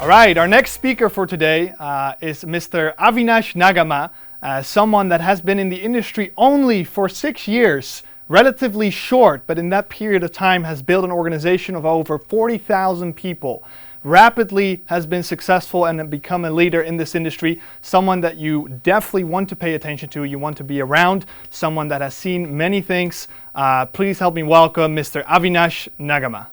All right, our next speaker for today is Mr. Avinash Nagamah, someone that has been in the industry only for 6 years, relatively short, but in that period of time has built an organization of over 40,000 people. Rapidly has been successful and become a leader in this industry, someone that you definitely want to pay attention to, you want to be around, someone that has seen many things. Please help me welcome Mr. Avinash Nagamah.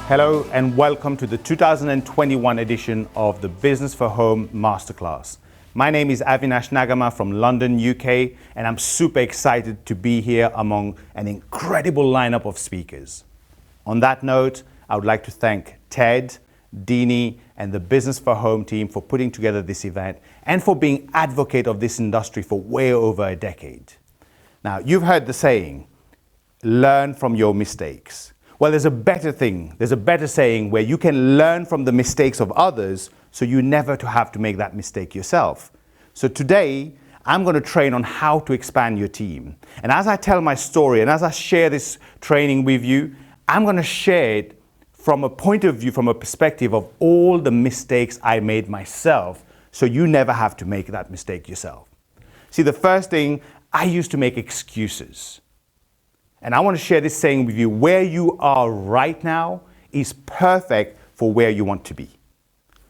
Hello and welcome to the 2021 edition of the Business for Home Masterclass. My name is Avinash Nagamah from London, UK, and I'm super excited to be here among an incredible lineup of speakers. On that note, I would like to thank Ted, Dini, and the Business for Home team for putting together this event and for being advocate of this industry for way over a decade. Now, you've heard the saying, learn from your mistakes. Well, there's a better saying where you can learn from the mistakes of others so you never have to make that mistake yourself. So today, I'm going to train on how to expand your team. And as I tell my story and as I share this training with you, I'm going to share it from a point of view, from a perspective of all the mistakes I made myself so you never have to make that mistake yourself. See, the first thing, I used to make excuses. And I want to share this saying with you, where you are right now is perfect for where you want to be.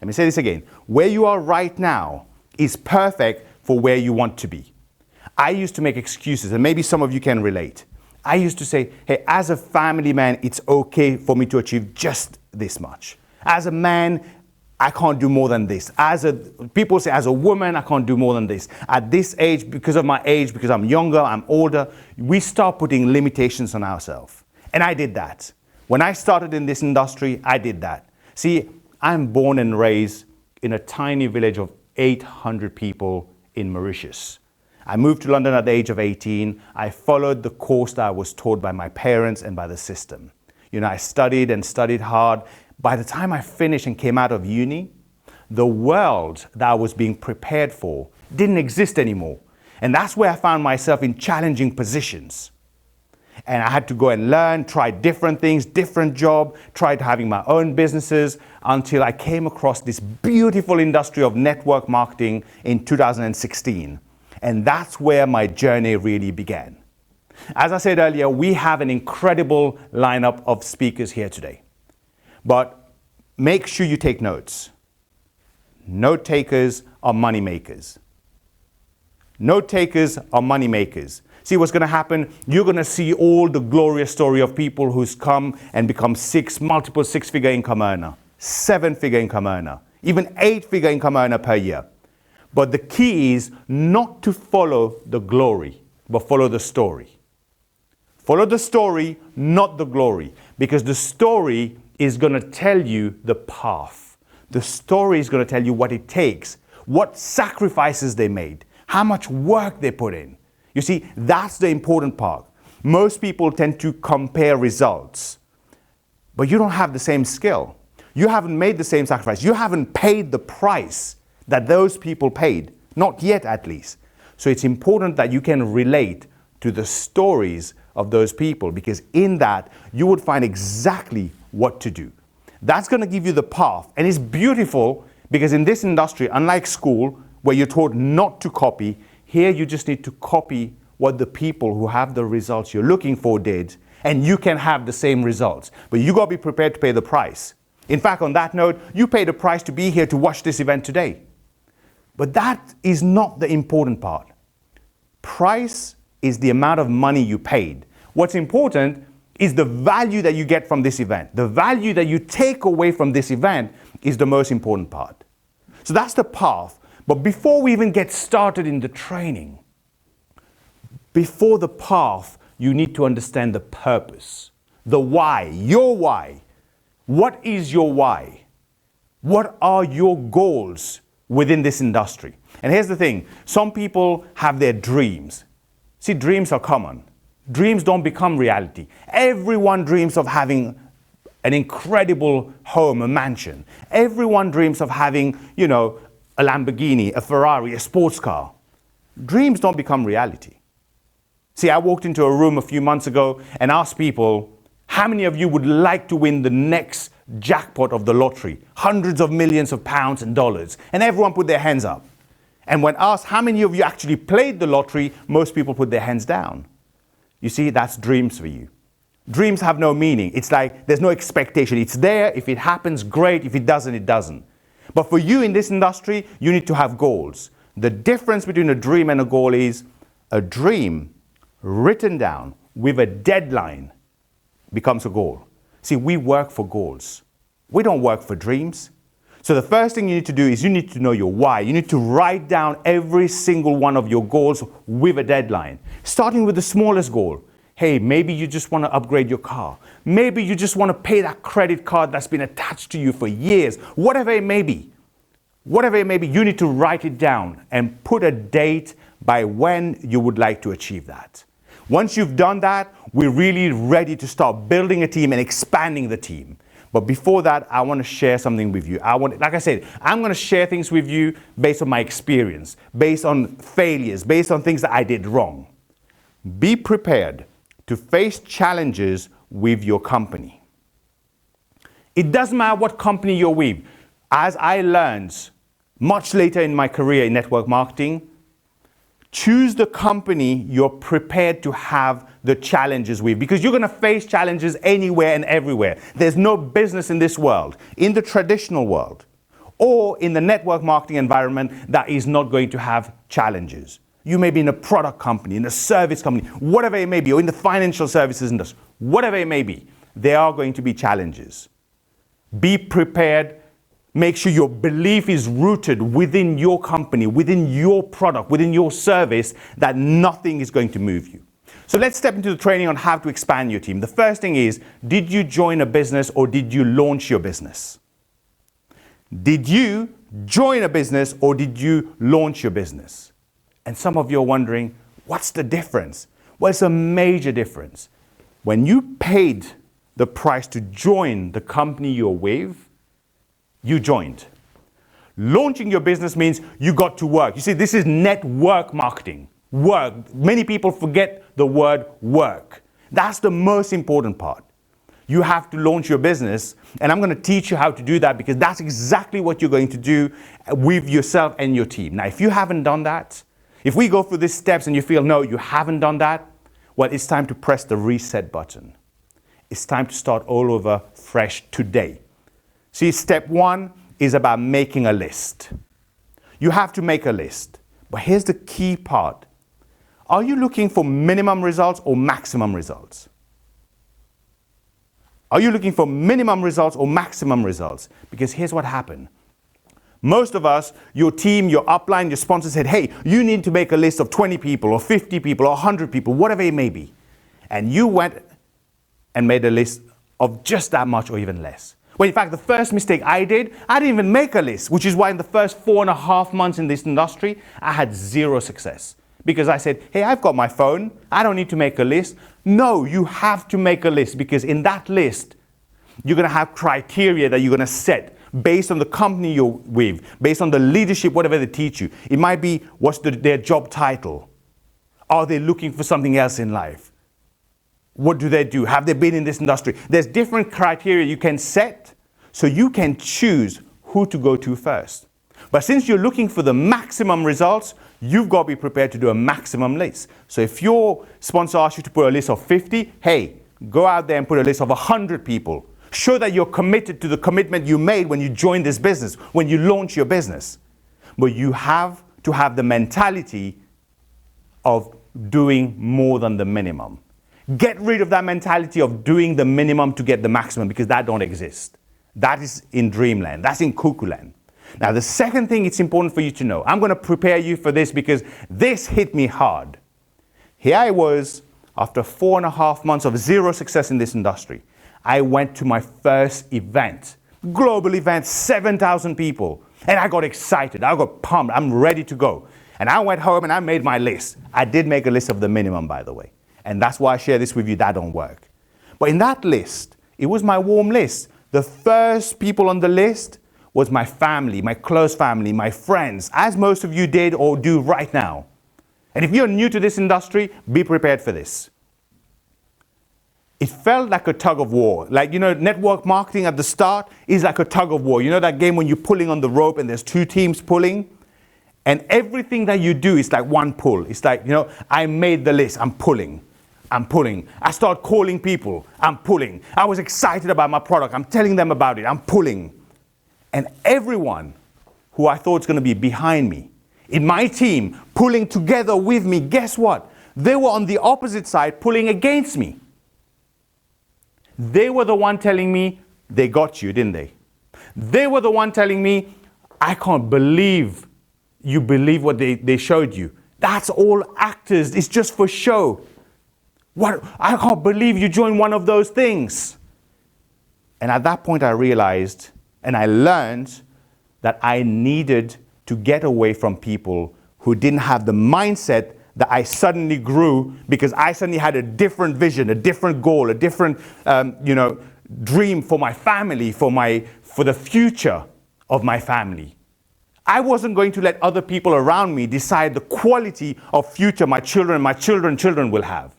Let me say this again. Where you are right now is perfect for where you want to be. I used to make excuses, and maybe some of you can relate. I used to say, hey, as a family man, it's okay for me to achieve just this much. As a man, I can't do more than this. People say, as a woman, I can't do more than this. At this age, because of my age, because I'm younger, I'm older, we start putting limitations on ourselves. And I did that. When I started in this industry, I did that. See, I'm born and raised in a tiny village of 800 people in Mauritius. I moved to London at the age of 18. I followed the course that I was taught by my parents and by the system. You know, I studied and studied hard. By the time I finished and came out of uni, the world that I was being prepared for didn't exist anymore. And that's where I found myself in challenging positions. And I had to go and learn, try different things, different job, tried having my own businesses until I came across this beautiful industry of network marketing in 2016. And that's where my journey really began. As I said earlier, we have an incredible lineup of speakers here today. But make sure you take notes. Note takers are money makers. Note takers are money makers. See what's going to happen? You're going to see all the glorious story of people who's come and become multiple six-figure income earner, seven-figure income earner, even eight-figure income earner per year. But the key is not to follow the glory, but follow the story. Follow the story, not the glory, because the story is going to tell you the path. The story is going to tell you what it takes, what sacrifices they made, how much work they put in. You see, that's the important part. Most people tend to compare results, but you don't have the same skill. You haven't made the same sacrifice. You haven't paid the price that those people paid, not yet at least. So it's important that you can relate to the stories of those people, because in that you would find exactly what to do. That's going to give you the path. And it's beautiful because in this industry, unlike school where you're taught not to copy, here you just need to copy what the people who have the results you're looking for did, and you can have the same results. But you got to be prepared to pay the price. In fact, on that note, you paid a price to be here to watch this event today. But that is not the important part. Price is the amount of money you paid. What's important is the value that you get from this event. The value that you take away from this event is the most important part. So that's the path. But before we even get started in the training, Before the path, you need to understand the purpose, the why, your why. What is your why? What are your goals within this industry? And here's the thing, some people have their dreams. See, dreams are common. Dreams don't become reality. Everyone dreams of having an incredible home, a mansion. Everyone dreams of having, a Lamborghini, a Ferrari, a sports car. Dreams don't become reality. See, I walked into a room a few months ago and asked people, how many of you would like to win the next jackpot of the lottery? Hundreds of millions of pounds and dollars. And everyone put their hands up. And when asked how many of you actually played the lottery, most people put their hands down. You see, that's dreams for you. Dreams have no meaning. It's like there's no expectation. It's there. If it happens, great. If it doesn't, it doesn't. But for you in this industry, you need to have goals. The difference between a dream and a goal is a dream written down with a deadline becomes a goal. See, we work for goals. We don't work for dreams. So the first thing you need to do is you need to know your why. You need to write down every single one of your goals with a deadline, starting with the smallest goal. Hey, maybe you just want to upgrade your car. Maybe you just want to pay that credit card that's been attached to you for years. Whatever it may be. Whatever it may be, you need to write it down and put a date by when you would like to achieve that. Once you've done that, we're really ready to start building a team and expanding the team. But before that, I want to share something with you. Like I said, I'm going to share things with you based on my experience, based on failures, based on things that I did wrong. Be prepared to face challenges with your company. It doesn't matter what company you're with. As I learned much later in my career in network marketing, choose the company you're prepared to have the challenges with, because you're going to face challenges anywhere and everywhere. There's no business in this world, in the traditional world, or in the network marketing environment that is not going to have challenges. You may be in a product company, in a service company, whatever it may be, or in the financial services industry, whatever it may be, there are going to be challenges. Be prepared. Make sure your belief is rooted within your company, within your product, within your service, that nothing is going to move you. So let's step into the training on how to expand your team. The first thing is, did you join a business or did you launch your business? Did you join a business or did you launch your business? And some of you are wondering, what's the difference? Well, it's a major difference. When you paid the price to join the company you're with, you joined. Launching your business means you got to work. You see, this is network marketing. Work. Many people forget the word work. That's the most important part. You have to launch your business, and I'm going to teach you how to do that, because that's exactly what you're going to do with yourself and your team. Now, if you haven't done that, if we go through these steps and you feel, no, you haven't done that, well, it's time to press the reset button. It's time to start all over fresh today. See, step one is about making a list. You have to make a list. But here's the key part. Are you looking for minimum results or maximum results? Are you looking for minimum results or maximum results? Because here's what happened. Most of us, your team, your upline, your sponsor said, hey, you need to make a list of 20 people or 50 people or 100 people, whatever it may be. And you went and made a list of just that much or even less. Well, in fact, the first mistake I didn't even make a list, which is why in the first 4.5 months in this industry, I had zero success. Because I said, hey, I've got my phone. I don't need to make a list. No, you have to make a list, because in that list, you're going to have criteria that you're going to set based on the company you're with, based on the leadership, whatever they teach you. It might be, what's their job title? Are they looking for something else in life? What do they do? Have they been in this industry? There's different criteria you can set, so you can choose who to go to first. But since you're looking for the maximum results, you've got to be prepared to do a maximum list. So if your sponsor asks you to put a list of 50, hey, go out there and put a list of 100 people. Show that you're committed to the commitment you made when you joined this business, when you launch your business. But you have to have the mentality of doing more than the minimum. Get rid of that mentality of doing the minimum to get the maximum, because that don't exist. That is in dreamland. That's in cuckoo land. Now, the second thing it's important for you to know, I'm going to prepare you for this because this hit me hard. Here I was, after 4.5 months of zero success in this industry. I went to my first event, global event, 7,000 people. And I got excited, I got pumped, I'm ready to go. And I went home and I made my list. I did make a list of the minimum, by the way. And that's why I share this with you, that don't work. But in that list, it was my warm list. The first people on the list was my family, my close family, my friends, as most of you did or do right now. And if you're new to this industry, be prepared for this. It felt like a tug of war. Like, network marketing at the start is like a tug of war. You know that game when you're pulling on the rope and there's two teams pulling? And everything that you do is like one pull. It's like, I made the list, I'm pulling. I start calling people, I'm pulling. I was excited about my product, I'm telling them about it, I'm pulling. And everyone who I thought was going to be behind me, in my team, pulling together with me, guess what? They were on the opposite side, pulling against me. They were the one telling me, they got you, didn't they? They were the one telling me, I can't believe you believe what they showed you. That's all actors, it's just for show. What? I can't believe you joined one of those things. And at that point I realized, and I learned, that I needed to get away from people who didn't have the mindset that I suddenly grew because I suddenly had a different vision, a different goal, a different dream for my family, for the future of my family. I wasn't going to let other people around me decide the quality of future my children will have.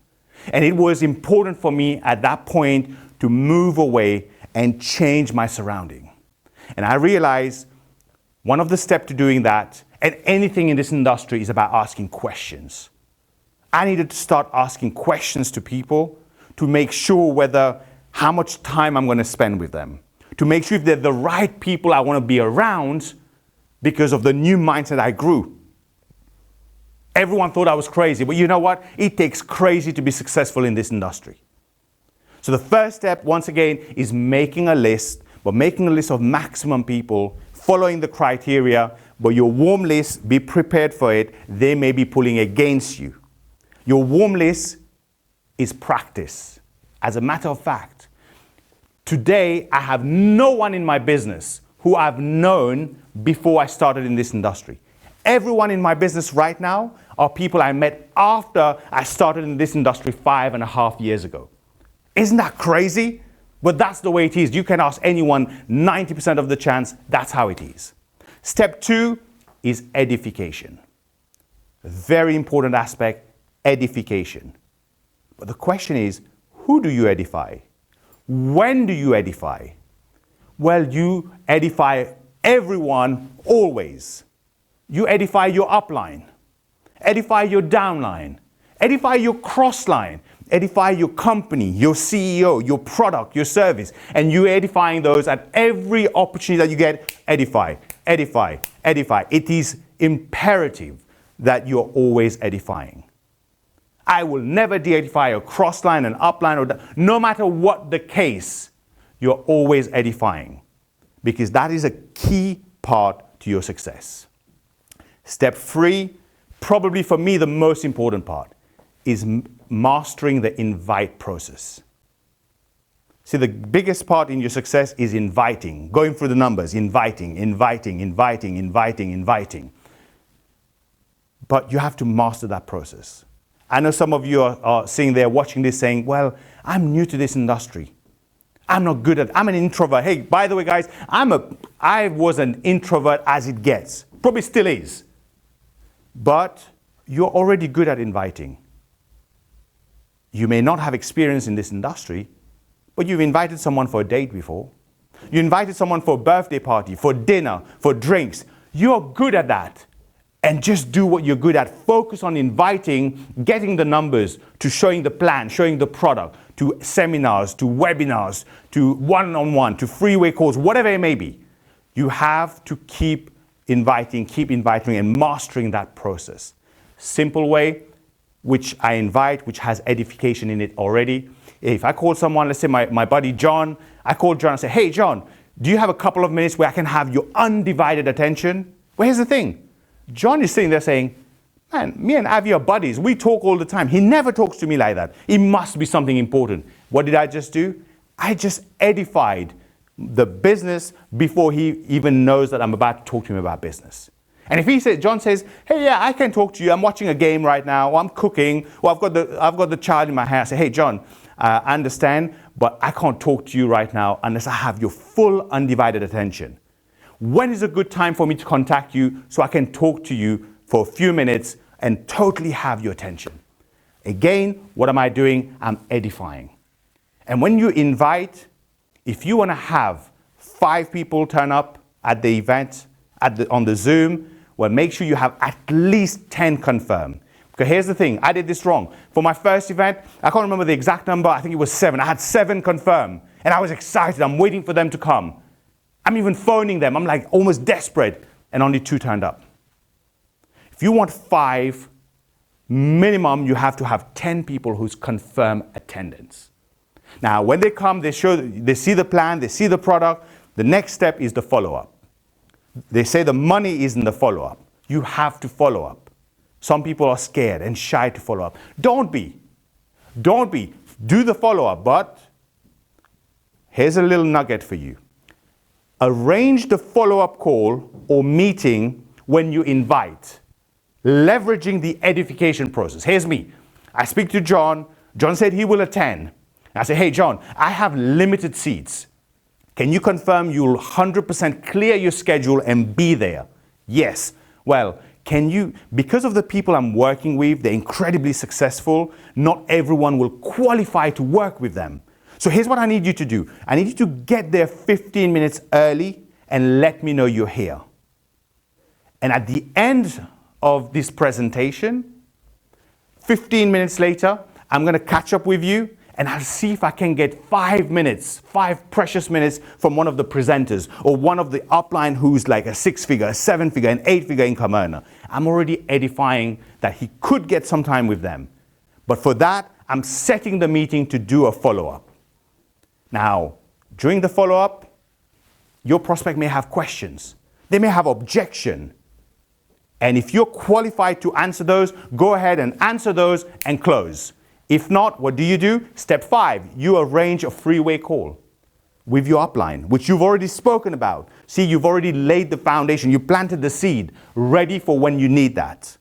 And it was important for me at that point to move away and change my surrounding. And I realized one of the steps to doing that, and anything in this industry, is about asking questions. I needed to start asking questions to people to make sure how much time I'm going to spend with them, to make sure if they're the right people I want to be around because of the new mindset I grew. Everyone thought I was crazy, but you know what? It takes crazy to be successful in this industry. So the first step, once again, is making a list, but making a list of maximum people, following the criteria, but your warm list, be prepared for it. They may be pulling against you. Your warm list is practice. As a matter of fact, today I have no one in my business who I've known before I started in this industry. Everyone in my business right now are people I met after I started in this industry 5.5 years ago. Isn't that crazy? But that's the way it is. You can ask anyone, 90% of the chance, that's how it is. Step 2 is edification. A very important aspect, edification. But the question is, who do you edify? When do you edify? Well, you edify everyone always. You edify your upline, edify your downline, edify your crossline, edify your company, your CEO, your product, your service, and you edifying those at every opportunity that you get. Edify, edify, edify. It is imperative that you're always edifying. I will never de-edify a crossline, an upline, no matter what the case, you're always edifying, because that is a key part to your success. Step 3, probably for me the most important part, is mastering the invite process. See, the biggest part in your success is inviting, going through the numbers, inviting. But you have to master that process. I know some of you are sitting there watching this saying, well, I'm new to this industry. I'm an introvert. Hey, by the way, guys, I was an introvert as it gets. Probably still is. But you're already good at inviting. You may not have experience in this industry, but you've invited someone for a date before. You invited someone for a birthday party, for dinner, for drinks. You're good at that. And just do what you're good at. Focus on inviting, getting the numbers, to showing the plan, showing the product, to seminars, to webinars, to one-on-one, to freeway calls, whatever it may be. You have to keep inviting, and mastering that process. Simple way, which I invite, which has edification in it already. If I call someone, let's say my buddy John, I call John and say, hey John, do you have a couple of minutes where I can have your undivided attention? Well, here's the thing. John is sitting there saying, Man, me and Avi are buddies. We talk all the time. He never talks to me like that. It must be something important. What did I just do? I just edified the business before he even knows that I'm about to talk to him about business. And if he says, John says, hey, yeah, I can talk to you. I'm watching a game right now, or I'm cooking, or I've got the child in my hand. I say, hey, John, I understand, but I can't talk to you right now unless I have your full undivided attention. When is a good time for me to contact you so I can talk to you for a few minutes and totally have your attention? Again, what am I doing? I'm edifying. And when you invite, if you want to have 5 people turn up at the event, on the Zoom, well, make sure you have at least 10 confirmed. Because here's the thing, I did this wrong. For my first event, I can't remember the exact number, I think it was 7. I had 7 confirmed, and I was excited. I'm waiting for them to come. I'm even phoning them. I'm like almost desperate, and only 2 turned up. If you want 5, minimum, you have to have 10 people who's confirmed attendance. Now, when they come, they see the plan, they see the product. The next step is the follow-up. They say the money is in the follow-up. You have to follow up. Some people are scared and shy to follow up. Don't be. Don't be. Do the follow-up, but here's a little nugget for you. Arrange the follow-up call or meeting when you invite, leveraging the edification process. Here's me. I speak to John. John said he will attend. I say, hey, John, I have limited seats. Can you confirm you'll 100% clear your schedule and be there? Yes. Well, can you, because of the people I'm working with, they're incredibly successful, not everyone will qualify to work with them. So here's what I need you to do. I need you to get there 15 minutes early and let me know you're here. And at the end of this presentation, 15 minutes later, I'm going to catch up with you and I'll see if I can get 5 minutes, 5 precious minutes from one of the presenters or one of the upline who's like a 6-figure, a 7-figure, an 8-figure income earner. I'm already edifying that he could get some time with them. But for that, I'm setting the meeting to do a follow-up. Now, during the follow-up, your prospect may have questions. They may have objection. And if you're qualified to answer those, go ahead and answer those and close. If not, what do? Step 5, you arrange a freeway call with your upline, which you've already spoken about. See, you've already laid the foundation. You planted the seed, ready for when you need that.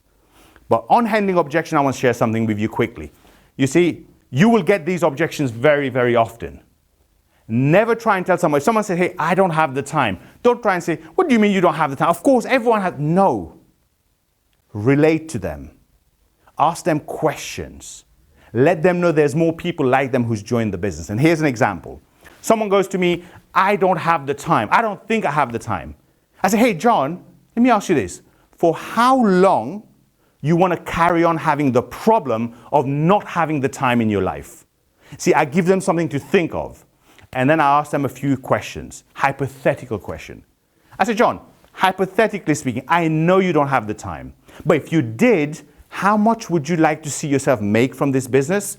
But on handling objection, I want to share something with you quickly. You see, you will get these objections very, very often. Never try and tell someone, if someone says, hey, I don't have the time, don't try and say, what do you mean you don't have the time? Of course, everyone has, no. Relate to them. Ask them questions. Let them know there's more people like them who's joined the business. And here's an example. Someone goes to me, I don't have the time. I don't think I have the time. I say, hey, John, let me ask you this. For how long you want to carry on having the problem of not having the time in your life? See, I give them something to think of. And then I ask them a few questions, hypothetical question. I say, John, hypothetically speaking, I know you don't have the time. But if you did, how much would you like to see yourself make from this business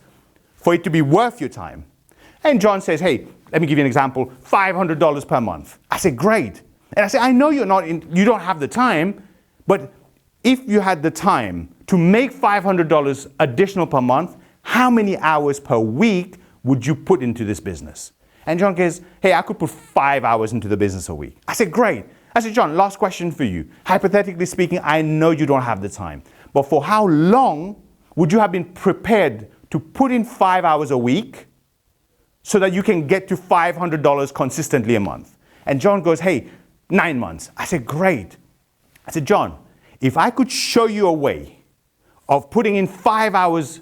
for it to be worth your time? And John says, hey, let me give you an example, $500 per month. I say, great. And I say, I know you don't have the time, but if you had the time to make $500 additional per month, how many hours per week would you put into this business? And John goes, hey, I could put 5 hours into the business a week. I said, great. I said, John, last question for you. Hypothetically speaking, I know you don't have the time. But for how long would you have been prepared to put in 5 hours a week so that you can get to $500 consistently a month? And John goes, hey, 9 months. I said, great. I said, John, if I could show you a way of putting in 5 hours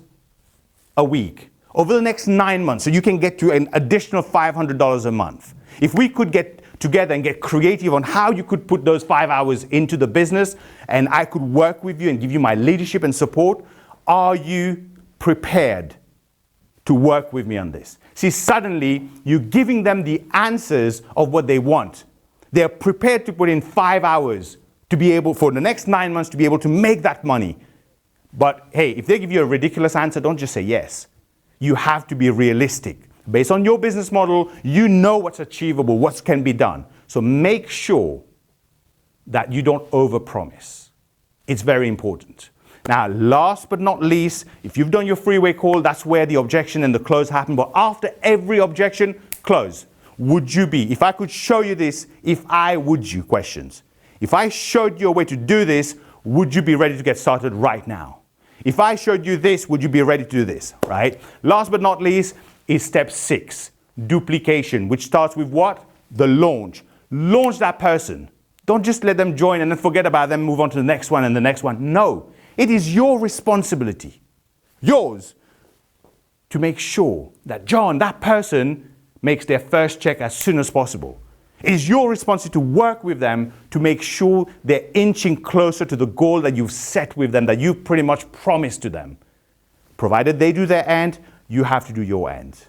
a week over the next 9 months so you can get to an additional $500 a month, if we could get together and get creative on how you could put those 5 hours into the business and I could work with you and give you my leadership and support, are you prepared to work with me on this? See, suddenly you're giving them the answers of what they want. They're prepared to put in 5 hours to be able, for the next 9 months, to be able to make that money. But hey, if they give you a ridiculous answer, don't just say yes. You have to be realistic. Based on your business model, you know what's achievable, what can be done. So make sure that you don't overpromise. It's very important. Now, last but not least, if you've done your freeway call, that's where the objection and the close happen. But after every objection, close. Would you be, if I could show you this, if I would you questions. If I showed you a way to do this, would you be ready to get started right now? If I showed you this, would you be ready to do this, right? Last but not least is step 6, duplication, which starts with what? The launch. Launch that person. Don't just let them join and then forget about them, move on to the next one and the next one. No, it is your responsibility, yours, to make sure that John, that person, makes their first check as soon as possible. It is your responsibility to work with them to make sure they're inching closer to the goal that you've set with them, that you've pretty much promised to them. Provided they do their end, you have to do your end.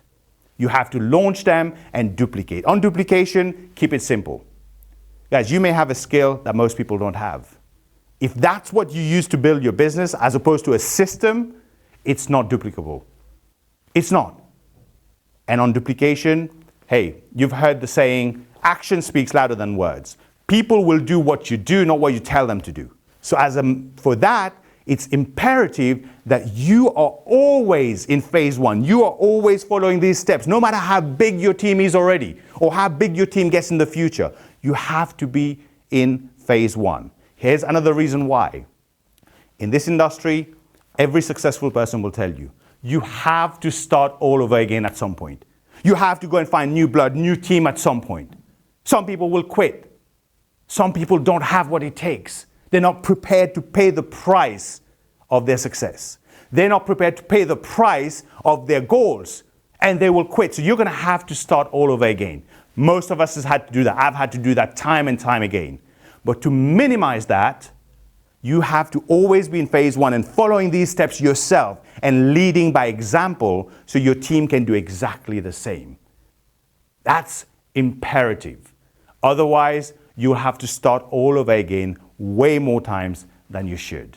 You have to launch them and duplicate. On duplication, keep it simple. Guys, you may have a skill that most people don't have. If that's what you use to build your business as opposed to a system, it's not duplicable. It's not. And on duplication, hey, you've heard the saying, action speaks louder than words. People will do what you do, not what you tell them to do. So for that, it's imperative that you are always in phase 1. You are always following these steps, no matter how big your team is already or how big your team gets in the future. You have to be in phase 1. Here's another reason why. In this industry, every successful person will tell you, you have to start all over again at some point. You have to go and find new blood, new team at some point. Some people will quit. Some people don't have what it takes. They're not prepared to pay the price of their success. They're not prepared to pay the price of their goals, and they will quit. So you're going to have to start all over again. Most of us has had to do that. I've had to do that time and time again. But to minimize that, you have to always be in phase 1 and following these steps yourself and leading by example so your team can do exactly the same. That's imperative. Otherwise, you'll have to start all over again way more times than you should.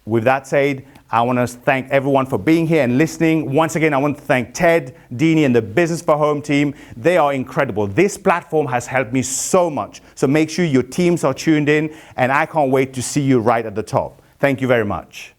With that said, I want to thank everyone for being here and listening. Once again, I want to thank Ted, Deanie, and the Business for Home team. They are incredible. This platform has helped me so much. So make sure your teams are tuned in, and I can't wait to see you right at the top. Thank you very much.